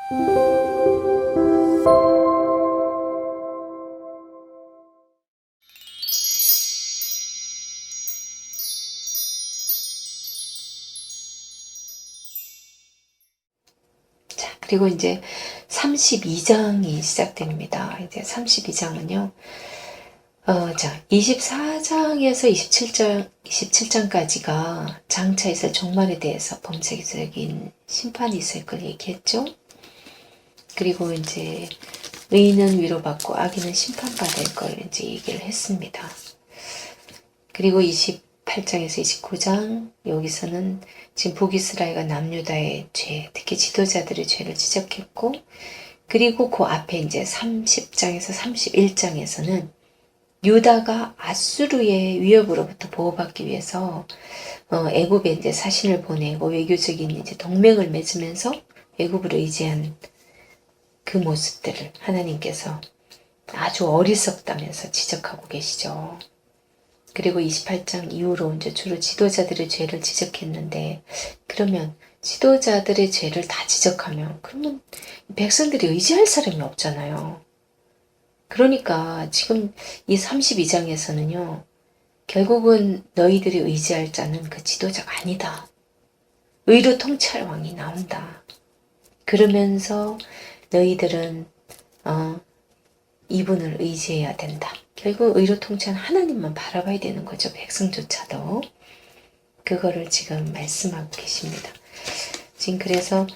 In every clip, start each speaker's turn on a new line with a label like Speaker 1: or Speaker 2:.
Speaker 1: 자, 그리고 이제 32장이 시작됩니다. 이제 32장은요. 자, 24장에서 27장까지가 장차 있을 종말에 대해서 범죄적인 심판이 있을 걸 얘기했죠. 그리고 이제 의인은 위로받고 악인은 심판받을 걸 이제 얘기를 했습니다. 그리고 28장에서 29장 여기서는 지금 북이스라엘과 남유다의 죄, 특히 지도자들의 죄를 지적했고, 그리고 그 앞에 이제 30장에서 31장에서는 유다가 아수르의 위협으로부터 보호받기 위해서 애굽에 이제 사신을 보내고 외교적인 이제 동맹을 맺으면서 애굽으로 의지한 그 모습들을 하나님께서 아주 어리석다면서 지적하고 계시죠. 그리고 28장 이후로 이제 주로 지도자들의 죄를 지적했는데, 그러면 지도자들의 죄를 다 지적하면 그러면 백성들이 의지할 사람이 없잖아요. 그러니까 지금 이 32장에서는요. 결국은 너희들이 의지할 자는 그 지도자가 아니다. 의로 통치할 왕이 나온다. 그러면서 너희들은 이분을 의지해야 된다. 결국 의로 통치한 하나님만 바라봐야 되는 거죠. 백성조차도. 그거를 지금 말씀하고 계십니다. 지금 그래서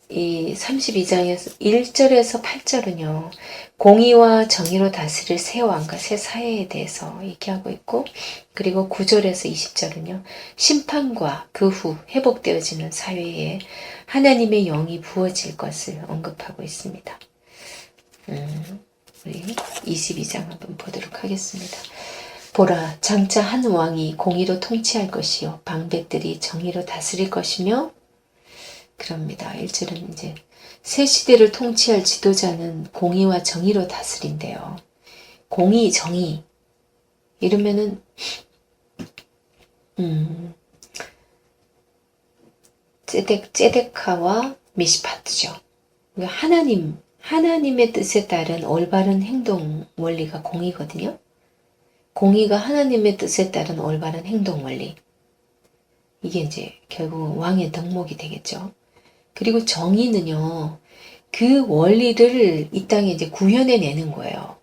Speaker 1: 이 32장에서 1절에서 8절은요. 공의와 정의로 다스릴 새 왕과 새 사회에 대해서 얘기하고 있고, 그리고 9절에서 20절은요. 심판과 그 후 회복되어지는 사회에 하나님의 영이 부어질 것을 언급하고 있습니다. 우리 22장 한번 보도록 하겠습니다. 보라, 장차 한 왕이 공의로 통치할 것이요 방백들이 정의로 다스릴 것이며, 그럽니다. 1절은 이제 새 시대를 통치할 지도자는 공의와 정의로 다스린대요. 공의, 정의 이러면은 ጼ데카와 미시파트죠. 하나님의 뜻에 따른 올바른 행동 원리가 공의거든요. 공의가 하나님의 뜻에 따른 올바른 행동 원리. 이게 이제 결국은 왕의 덕목이 되겠죠. 그리고 정의는요, 그 원리를 이 땅에 이제 구현해내는 거예요.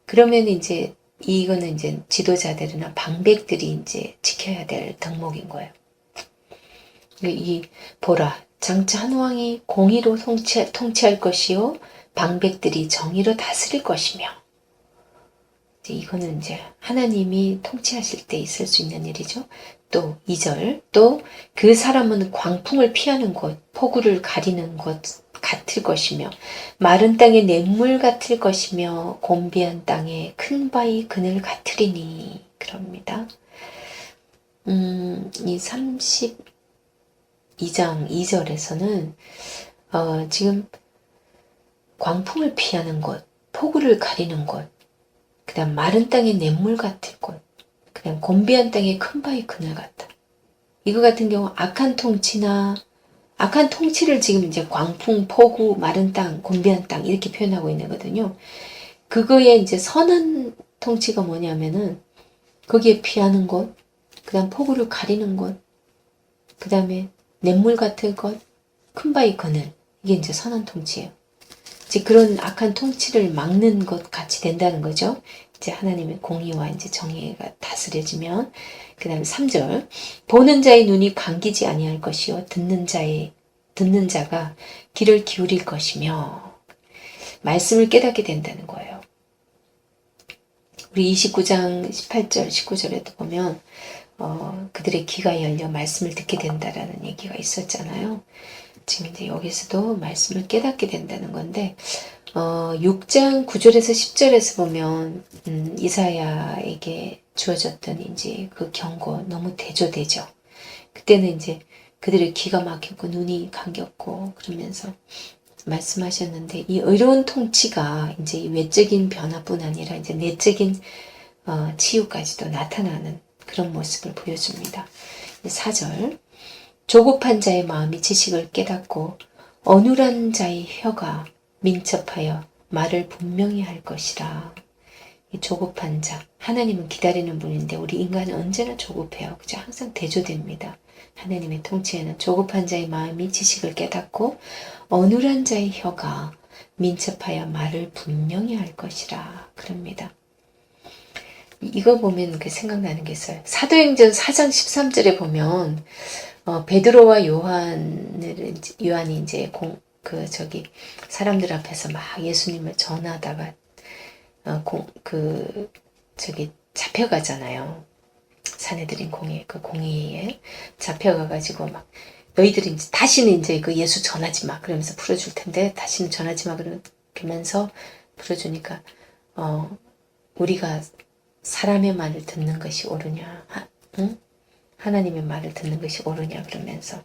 Speaker 1: 그러면 이제 이거는 이제 지도자들이나 방백들이 이제 지켜야 될 덕목인 거예요. 보라, 장차 한 왕이 공의로 통치할 것이요, 방백들이 정의로 다스릴 것이며, 이거는 이제 하나님이 통치하실 때 있을 수 있는 일이죠. 또 2절, 또 그 사람은 광풍을 피하는 곳, 폭우를 가리는 곳 같을 것이며, 마른 땅의 냇물 같을 것이며, 곤비한 땅에 큰 바위 그늘 같으리니, 그럽니다. 이 32장 2절에서는 지금 광풍을 피하는 곳, 폭우를 가리는 곳, 그 다음 마른 땅의 냇물 같을 곳, 그 다음 곤비한 땅의 큰 바위 그늘 같다. 이거 같은 경우 악한 통치를 지금 이제 광풍, 폭우, 마른 땅, 곤비한 땅 이렇게 표현하고 있는 거거든요. 그거에 이제 선한 통치가 뭐냐면은 거기에 피하는 곳, 그 다음 폭우를 가리는 곳, 그 다음에 냇물 같은 곳, 큰 바위 그늘, 이게 이제 선한 통치예요. 이제 그런 악한 통치를 막는 것 같이 된다는 거죠. 이제 하나님의 공의와 이제 정의가 다스려지면. 그 다음에 3절, 보는 자의 눈이 감기지 아니할 것이요 듣는 자가 귀를 기울일 것이며, 말씀을 깨닫게 된다는 거예요. 우리 29장 18절 19절에도 보면 그들의 귀가 열려 말씀을 듣게 된다라는 얘기가 있었잖아요. 지금 이제 여기서도 말씀을 깨닫게 된다는 건데, 6장 9절에서 10절에서 보면 이사야에게 주어졌던 이제 그 경고 너무 대조되죠. 그때는 이제 그들의 귀가 막혔고 눈이 감겼고 그러면서 말씀하셨는데, 이 의로운 통치가 이제 외적인 변화뿐 아니라 이제 내적인 치유까지도 나타나는 그런 모습을 보여줍니다. 4절, 조급한 자의 마음이 지식을 깨닫고 어눌한 자의 혀가 민첩하여 말을 분명히 할 것이라. 이 조급한 자, 하나님은 기다리는 분인데 우리 인간은 언제나 조급해요. 그죠? 항상 대조됩니다. 하나님의 통치에는 조급한 자의 마음이 지식을 깨닫고 어눌한 자의 혀가 민첩하여 말을 분명히 할 것이라. 그럽니다. 이거 보면 생각나는 게 있어요. 사도행전 4장 13절에 보면 베드로와 요한이 이제 사람들 앞에서 막 예수님을 전하다가 잡혀가잖아요. 사내들인 그 공의에 잡혀가가지고 막 너희들이 이제 다시는 이제 그 예수 전하지 마 그러면서 풀어줄 텐데 다시는 전하지 마 그러면서 풀어주니까 우리가 사람의 말을 듣는 것이 옳으냐, 응? 하나님의 말을 듣는 것이 옳으냐 그러면서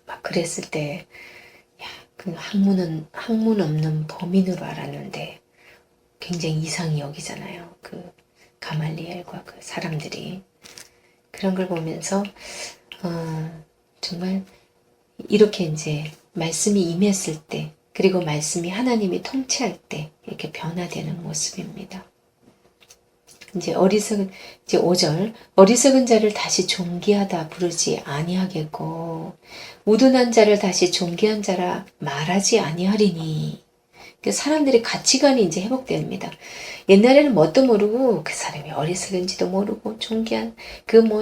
Speaker 1: 막 그랬을 때, 야, 그 학문 없는 범인으로 알았는데 굉장히 이상히 여기잖아요. 그 가말리엘과 그 사람들이 그런 걸 보면서 정말 이렇게 이제 말씀이 임했을 때, 그리고 말씀이 하나님이 통치할 때 이렇게 변화되는 모습입니다. 이제 5절 어리석은 자를 다시 존귀하다 부르지 아니하겠고 우둔한 자를 다시 존귀한 자라 말하지 아니하리니. 사람들의 가치관이 이제 회복됩니다. 옛날에는 뭣도 모르고 그 사람이 어리석은지도 모르고 존귀한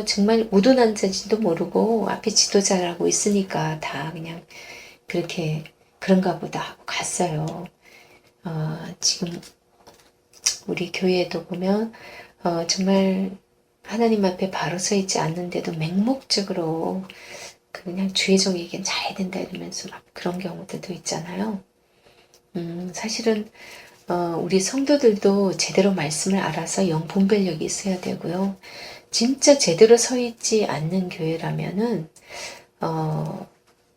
Speaker 1: 정말 우둔한 자인지도 모르고 앞에 지도자라고 있으니까 다 그냥 그렇게 그런가 보다 하고 갔어요. 지금 우리 교회에도 보면 정말 하나님 앞에 바로 서 있지 않는데도 맹목적으로 그냥 주의종에겐 잘해야 된다 이러면서 막 그런 경우들도 있잖아요. 사실은 우리 성도들도 제대로 말씀을 알아서 영분별력이 있어야 되고요. 진짜 제대로 서 있지 않는 교회라면은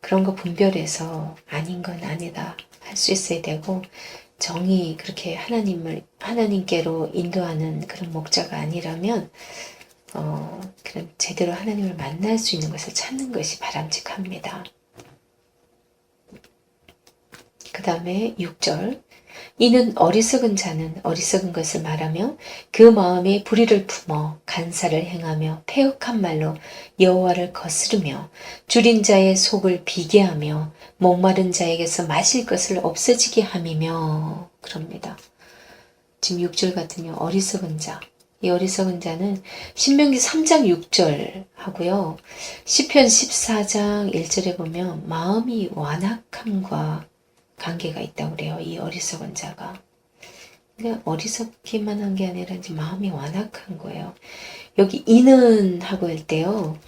Speaker 1: 그런 거 분별해서 아닌 건 아니다 할 수 있어야 되고, 정이 그렇게 하나님께로 인도하는 그런 목자가 아니라면 그런 제대로 하나님을 만날 수 있는 것을 찾는 것이 바람직합니다. 그 다음에 6절 이는 어리석은 자는 어리석은 것을 말하며 그 마음에 불의를 품어 간사를 행하며 패역한 말로 여호와를 거스르며 줄인 자의 속을 비게 하며 목마른 자에게서 마실 것을 없어지게 함이며. 그럽니다. 지금 6절 같은 경우 어리석은 자, 이 어리석은 자는 신명기 3장 6절 하고요. 시편 14장 1절에 보면 마음이 완악함과 관계가 있다고 그래요. 이 어리석은 자가. 그러니까 어리석기만 한 게 아니라 이제 마음이 완악한 거예요. 여기 이는 하고 할 때요.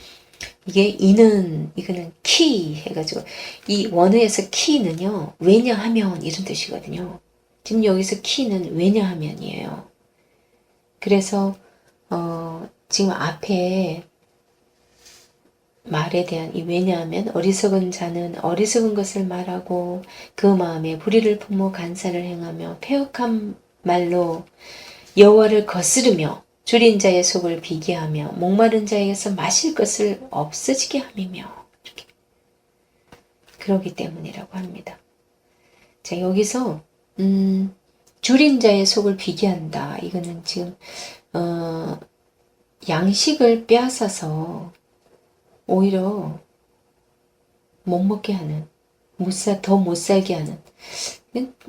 Speaker 1: 이거는 키 해가지고 이 원어에서 키는요. 왜냐하면 이런 뜻이거든요. 지금 여기서 키는 왜냐하면이에요. 그래서 지금 앞에 말에 대한 왜냐하면 어리석은 자는 어리석은 것을 말하고 그 마음에 불의를 품어 간사를 행하며 패역한 말로 여호와를 거스르며 줄인 자의 속을 비게 하며 목마른 자에게서 마실 것을 없어지게 함이며. 이렇게. 그러기 때문이라고 합니다. 자, 여기서 줄인 자의 속을 비게 한다. 이거는 지금 양식을 빼앗아서 오히려 못 먹게 하는, 더 못 살게 하는,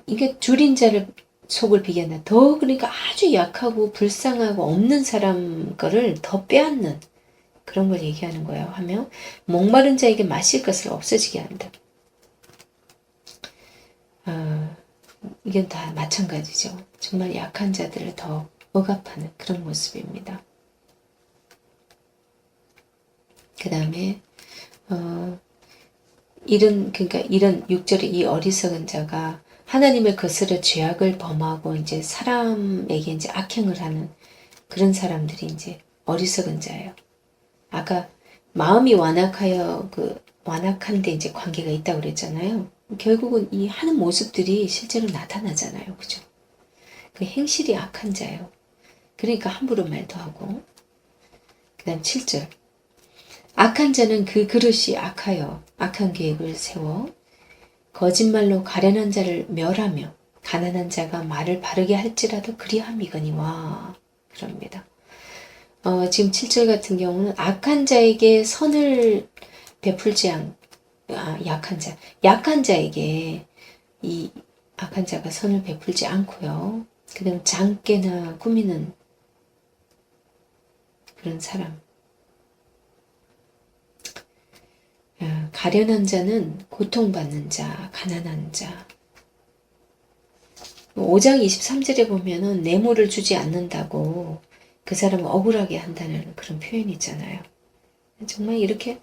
Speaker 1: 이게 줄인 자를 속을 비견다. 더 그러니까 아주 약하고 불쌍하고 없는 사람 거를 더 빼앗는 그런 걸 얘기하는 거예요. 하며 목마른 자에게 마실 것을 없어지게 한다. 이건 다 마찬가지죠. 정말 약한 자들을 더 억압하는 그런 모습입니다. 그 다음에 이런 6절에 이 어리석은 자가 하나님을 거스려 죄악을 범하고 이제 사람에게 이제 악행을 하는 그런 사람들이 이제 어리석은 자예요. 아까 마음이 완악한데 이제 관계가 있다고 그랬잖아요. 결국은 이 하는 모습들이 실제로 나타나잖아요. 그죠? 그 행실이 악한 자예요. 그러니까 함부로 말도 하고. 그 다음 7절 악한 자는 그 그릇이 악하여 악한 계획을 세워 거짓말로 가련한 자를 멸하며 가난한 자가 말을 바르게 할지라도 그리함이거니와 그럽니다. 지금 7절 같은 경우는 악한 자에게 선을 베풀지 약한 자에게 이 악한 자가 선을 베풀지 않고요. 그냥 장깨나 꾸미는 그런 사람. 가련한 자는 고통받는 자, 가난한 자. 5장 23절에 보면은 뇌물을 주지 않는다고 그 사람을 억울하게 한다는 그런 표현이 있잖아요. 정말 이렇게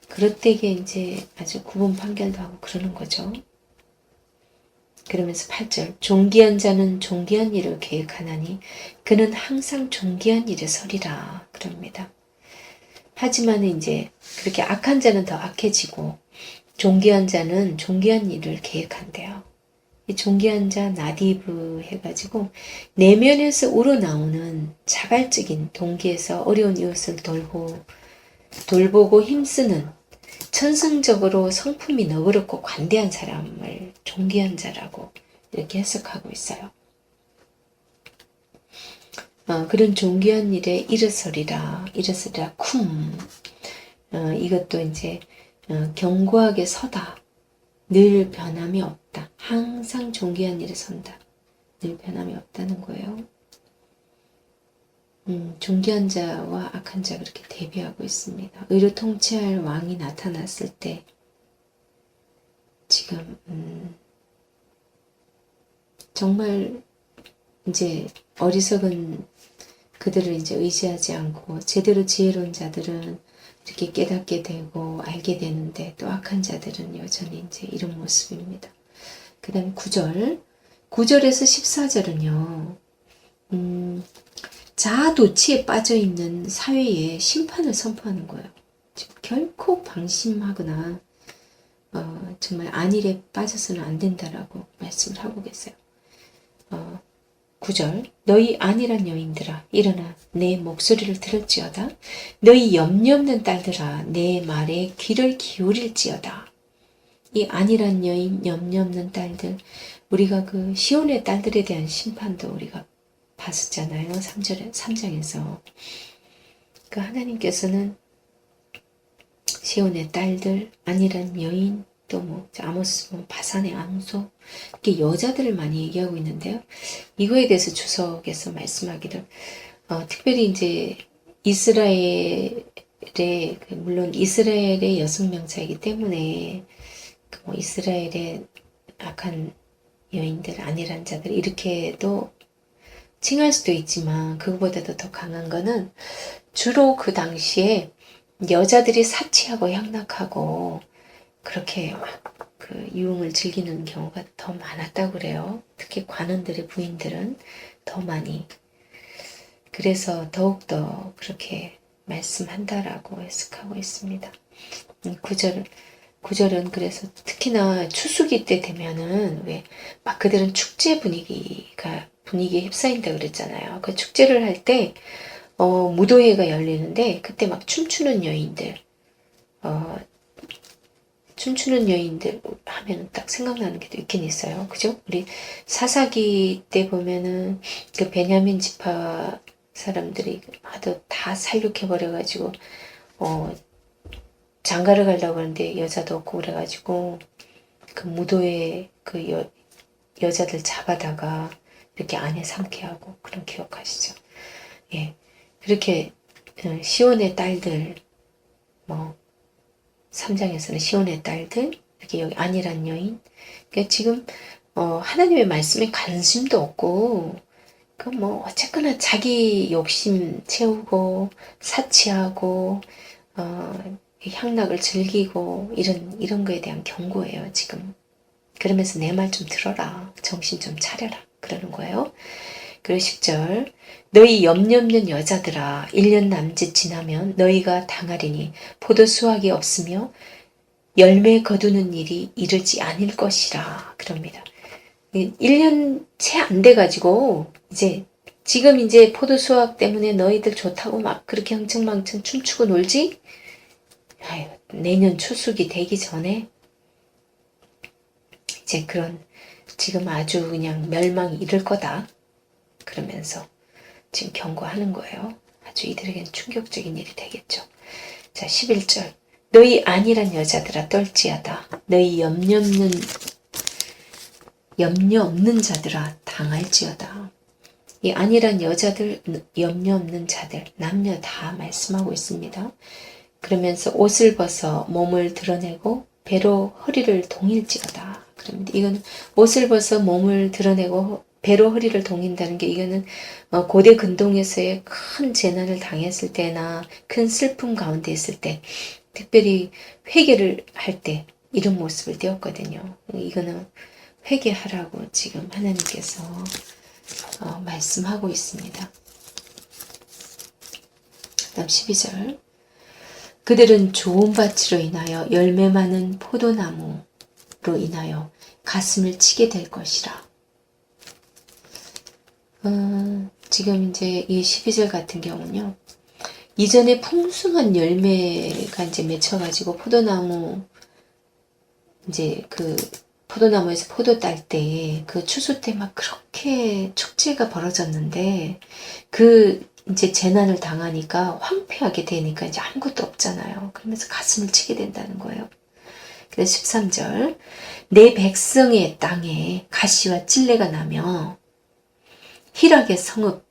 Speaker 1: 그릇되게 이제 아주 구분 판결도 하고 그러는 거죠. 그러면서 8절 존귀한 자는 존귀한 일을 계획하나니 그는 항상 존귀한 일에 서리라 그럽니다. 하지만 이제 그렇게 악한 자는 더 악해지고 존귀한 자는 존귀한 일을 계획한대요. 이 존귀한 자 나디브 해가지고 내면에서 우러나오는 자발적인 동기에서 어려운 이웃을 돌보고 힘쓰는 천성적으로 성품이 너그럽고 관대한 사람을 존귀한 자라고 이렇게 해석하고 있어요. 그런 존귀한 일에 일어서리라 쿰. 이것도 이제 견고하게 서다. 늘 변함이 없다. 항상 존귀한 일에 선다. 늘 변함이 없다는 거예요. 존귀한 자와 악한 자 그렇게 대비하고 있습니다. 의로 통치할 왕이 나타났을 때 지금 정말 이제 어리석은 그들을 이제 의지하지 않고 제대로 지혜로운 자들은 이렇게 깨닫게 되고 알게 되는데 또 악한 자들은 여전히 이제 이런 모습입니다. 그 다음에 9절에서 14절은요. 자아도취에 빠져있는 사회에 심판을 선포하는 거예요. 결코 방심하거나 정말 안일에 빠져서는 안 된다라고 말씀을 하고 계세요. 9절 너희 안일한 여인들아 일어나 내 목소리를 들을지어다. 너희 염려 없는 딸들아 내 말에 귀를 기울일지어다. 이 안일한 여인 염려 없는 딸들 우리가 그 시온의 딸들에 대한 심판도 우리가 봤었잖아요. 3장에서 그 하나님께서는 시온의 딸들 안일한 여인 또 뭐 아모스 바산의 앙소 이렇게 여자들을 많이 얘기하고 있는데요. 이거에 대해서 주석에서 말씀하기를 특별히 이제 이스라엘의 물론 이스라엘의 여성 명사이기 때문에 뭐 이스라엘의 악한 여인들 안일한 자들 이렇게도 칭할 수도 있지만 그거보다도 더 강한 거는 주로 그 당시에 여자들이 사치하고 향락하고 그렇게 막 그 유흥을 즐기는 경우가 더 많았다고 그래요. 특히 관원들의 부인들은 더 많이. 그래서 더욱더 그렇게 말씀한다라고 해석하고 있습니다. 9절은 그래서 특히나 추수기 때 되면은 왜 막 그들은 축제 분위기에 휩싸인다 그랬잖아요. 그 축제를 할 때 무도회가 열리는데 그때 막 춤추는 여인들 하면 딱 생각나는 게 또 있긴 있어요. 그죠? 우리 사사기 때 보면은 그 베냐민 지파 사람들이 하도 다 살육해버려가지고 장가를 가려고 하는데 여자도 없고 그래가지고 그 무도회 그 여자들 잡아다가 이렇게 안에 삼게 하고 그런 기억하시죠? 예. 그렇게 시온의 딸들 3장에서는 시온의 딸들 이렇게 여기 안일한 여인 그러니까 지금 하나님의 말씀에 관심도 없고 그 뭐 어쨌거나 자기 욕심 채우고 사치하고 향락을 즐기고 이런 거에 대한 경고예요 지금. 그러면서 내 말 좀 들어라 정신 좀 차려라 그러는 거예요. 그리고 10절 너희 염려 없는 여자들아 1년 남짓 지나면 너희가 당하리니 포도 수확이 없으며 열매 거두는 일이 이르지 않을 것이라 그럽니다. 1년 채 안 돼가지고 지금 이제 포도 수확 때문에 너희들 좋다고 막 그렇게 흥청망청 춤추고 놀지? 아유, 내년 추수기 되기 전에 이제 그런 지금 아주 그냥 멸망이 이를 거다. 그러면서 지금 경고하는 거예요. 아주 이들에겐 충격적인 일이 되겠죠. 자, 11절. 너희 아니란 여자들아 떨지어다. 너희 염려 없는 자들아 당할지어다. 이 아니란 여자들, 염려 없는 자들, 남녀 다 말씀하고 있습니다. 그러면서 옷을 벗어 몸을 드러내고 배로 허리를 동일지어다. 그럽니다. 이건 옷을 벗어 몸을 드러내고 배로 허리를 동인다는 게 이거는 고대 근동에서의 큰 재난을 당했을 때나 큰 슬픔 가운데 있을 때 특별히 회개를 할 때 이런 모습을 띄웠거든요. 이거는 회개하라고 지금 하나님께서 말씀하고 있습니다. 다음 12절. 그들은 좋은 밭으로 인하여 열매 많은 포도나무로 인하여 가슴을 치게 될 것이라. 지금 이제 이 12절 같은 경우는요. 이전에 풍성한 열매가 이제 맺혀가지고 포도나무 이제 그 포도나무에서 포도 딸 때 그 추수 때 막 그렇게 축제가 벌어졌는데 그 이제 재난을 당하니까 황폐하게 되니까 이제 아무것도 없잖아요. 그러면서 가슴을 치게 된다는 거예요. 그래서 13절 내 백성의 땅에 가시와 찔레가 나며 희락의 성읍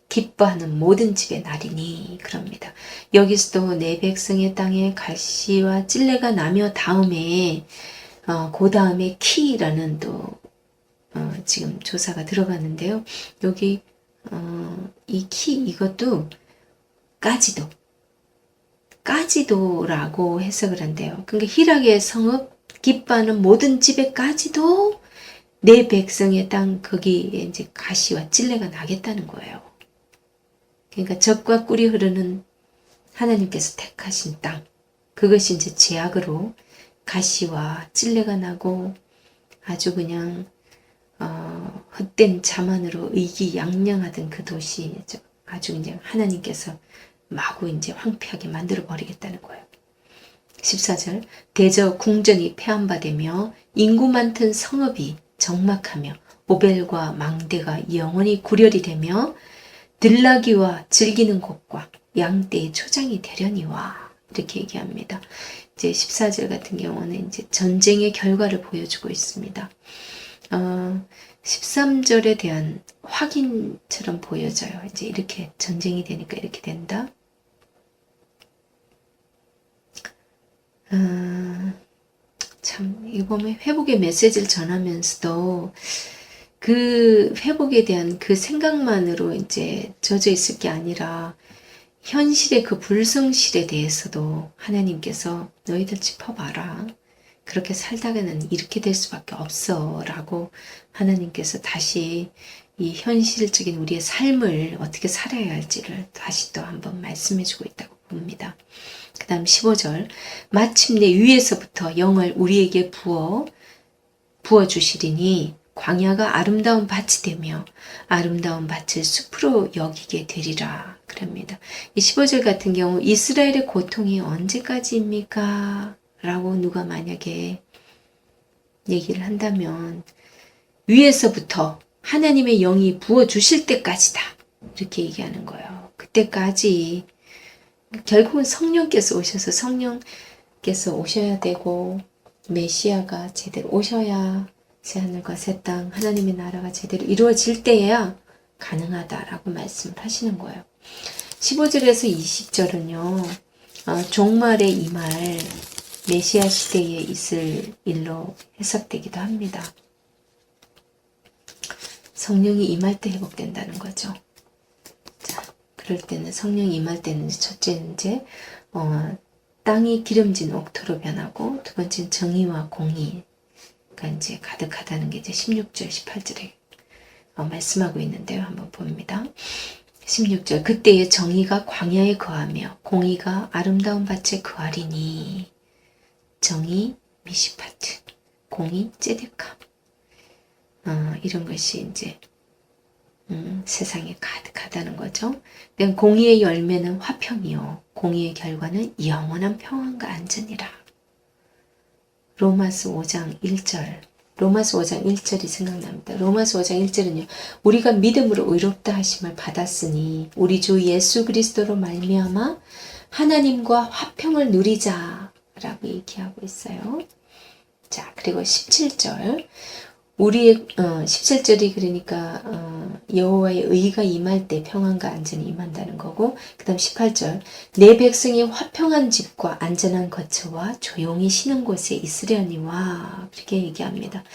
Speaker 1: 기뻐하는 모든 집의 날이니 그럽니다. 여기서도 내 백성의 땅에 가시와 찔레가 나며 다음에 그 다음에 키라는 또 지금 조사가 들어가는데요. 여기 이 키 이것도 까지도라고 해석을 한대요. 그러니까 희락의 성읍 기뻐하는 모든 집에까지도 내 백성의 땅 거기에 이제 가시와 찔레가 나겠다는 거예요. 그러니까 젖과 꿀이 흐르는 하나님께서 택하신 땅 그것이 이제 제약으로 가시와 찔레가 나고 아주 그냥 헛된 자만으로 의기양양하던 그 도시 아주 그냥 하나님께서 마구 이제 황폐하게 만들어 버리겠다는 거예요. 14절 대저 궁전이 폐함바되며 인구 많던 성읍이 적막하며 오벨과 망대가 영원히 구렬이 되며 들나귀와 즐기는 곳과 양떼의 초장이 되려니와 이렇게 얘기합니다. 이제 14절 같은 경우는 이제 전쟁의 결과를 보여주고 있습니다. 13절에 대한 확인처럼 보여져요. 이제 이렇게 전쟁이 되니까 이렇게 된다. 참, 이거 보면 회복의 메시지를 전하면서도 그 회복에 대한 그 생각만으로 이제 젖어 있을 게 아니라 현실의 그 불성실에 대해서도 하나님께서 너희들 짚어봐라. 그렇게 살다가는 이렇게 될 수밖에 없어 라고 하나님께서 다시 이 현실적인 우리의 삶을 어떻게 살아야 할지를 다시 또 한번 말씀해 주고 있다고 봅니다. 그 다음 15절 마침내 위에서부터 영을 우리에게 부어주시리니 광야가 아름다운 밭이 되며 아름다운 밭을 숲으로 여기게 되리라 그럽니다. 이 15절 같은 경우 이스라엘의 고통이 언제까지입니까? 라고 누가 만약에 얘기를 한다면 위에서부터 하나님의 영이 부어주실 때까지다 이렇게 얘기하는 거예요. 그때까지 결국은 성령께서 오셔서 성령께서 오셔야 되고 메시아가 제대로 오셔야 새하늘과 새 땅 하나님의 나라가 제대로 이루어질 때에야 가능하다라고 말씀을 하시는 거예요. 15절에서 20절은요. 종말의 이말 메시아 시대에 있을 일로 해석되기도 합니다. 성령이 임할 때 회복된다는 거죠. 자, 그럴 때는 성령이 임할 때는 첫째는 이제 땅이 기름진 옥토로 변하고 두 번째는 정의와 공의가 이제 가득하다는 게 이제 16절, 18절에 말씀하고 있는데요. 한번 봅니다. 16절 그때의 정의가 광야에 거하며 공의가 아름다운 밭에 거하리니 정의 미시파트 공의 ጼ데카 이런 것이 이제 세상에 가득하다는 거죠. 공의의 열매는 화평이요 공의의 결과는 영원한 평안과 안전이라. 로마서 5장 1절. 로마서 5장 1절이 생각납니다. 로마서 5장 1절은요. 우리가 믿음으로 의롭다 하심을 받았으니 우리 주 예수 그리스도로 말미암아 하나님과 화평을 누리자라고 얘기하고 있어요. 자, 그리고 17절. 우리의 17절이 그러니까 여호와의 의가 임할 때 평안과 안전이 임한다는 거고, 그 다음 18절 내 백성이 화평한 집과 안전한 거처와 조용히 쉬는 곳에 있으려니와 그렇게 얘기합니다.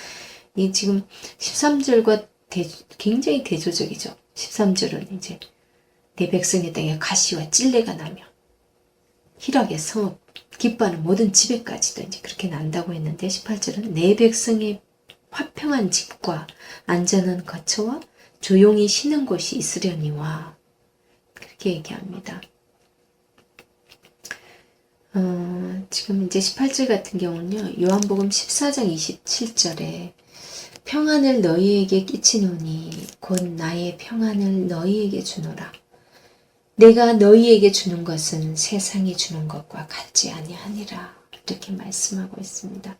Speaker 1: 이 지금 13절과 굉장히 대조적이죠. 13절은 이제 내 백성의 땅에 가시와 찔레가 나며 희락의 성읍 기뻐하는 모든 집에까지도 이제 그렇게 난다고 했는데, 18절은 내 백성의 화평한 집과 안전한 거처와 조용히 쉬는 곳이 있으려니와 그렇게 얘기합니다. 지금 이제 18절 같은 경우는요. 요한복음 14장 27절에 평안을 너희에게 끼치노니 곧 나의 평안을 너희에게 주노라. 내가 너희에게 주는 것은 세상이 주는 것과 같지 아니하니라. 이렇게 말씀하고 있습니다.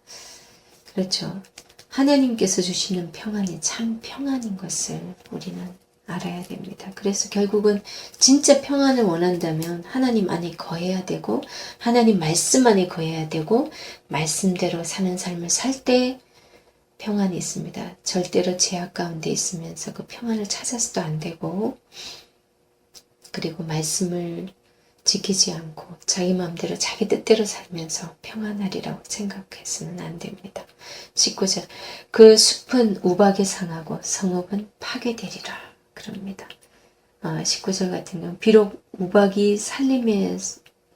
Speaker 1: 그렇죠. 하나님께서 주시는 평안이 참 평안인 것을 우리는 알아야 됩니다. 그래서 결국은 진짜 평안을 원한다면 하나님 안에 거해야 되고 하나님 말씀 안에 거해야 되고 말씀대로 사는 삶을 살 때 평안이 있습니다. 절대로 제약 가운데 있으면서 그 평안을 찾아서도 안 되고, 그리고 말씀을 지키지 않고 자기 마음대로 자기 뜻대로 살면서 평안하리라고 생각해서는 안 됩니다. 19절 그 숲은 우박에 상하고 성읍은 파괴되리라 그럽니다. 19절 같은 경우는 비록 우박이 산림에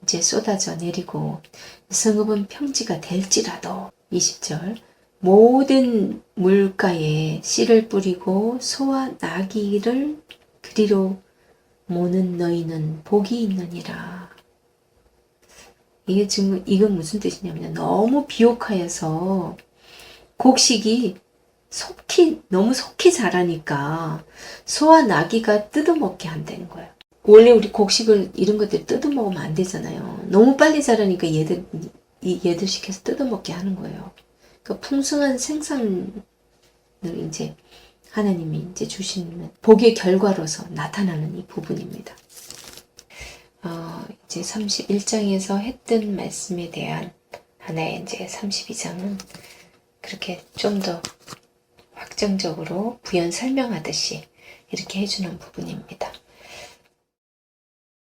Speaker 1: 이제 쏟아져 내리고 성읍은 평지가 될지라도, 20절 모든 물가에 씨를 뿌리고 소와 나귀를 그리로 모는 너희는 복이 있느니라. 이게 지금 이건 무슨 뜻이냐면 너무 비옥하여서 곡식이 너무 속히 자라니까 소와 나귀가 뜯어먹게 한다는 거예요. 원래 우리 곡식을 이런 것들 뜯어먹으면 안 되잖아요. 너무 빨리 자라니까 얘들 시켜서 뜯어먹게 하는 거예요. 그 풍성한 생산을 이제 하나님이 이제 주시는 복의 결과로서 나타나는 이 부분입니다. 이제 31장에서 했던 말씀에 대한 하나의 이제 32장은 그렇게 좀 더 확정적으로 부연 설명하듯이 이렇게 해주는 부분입니다.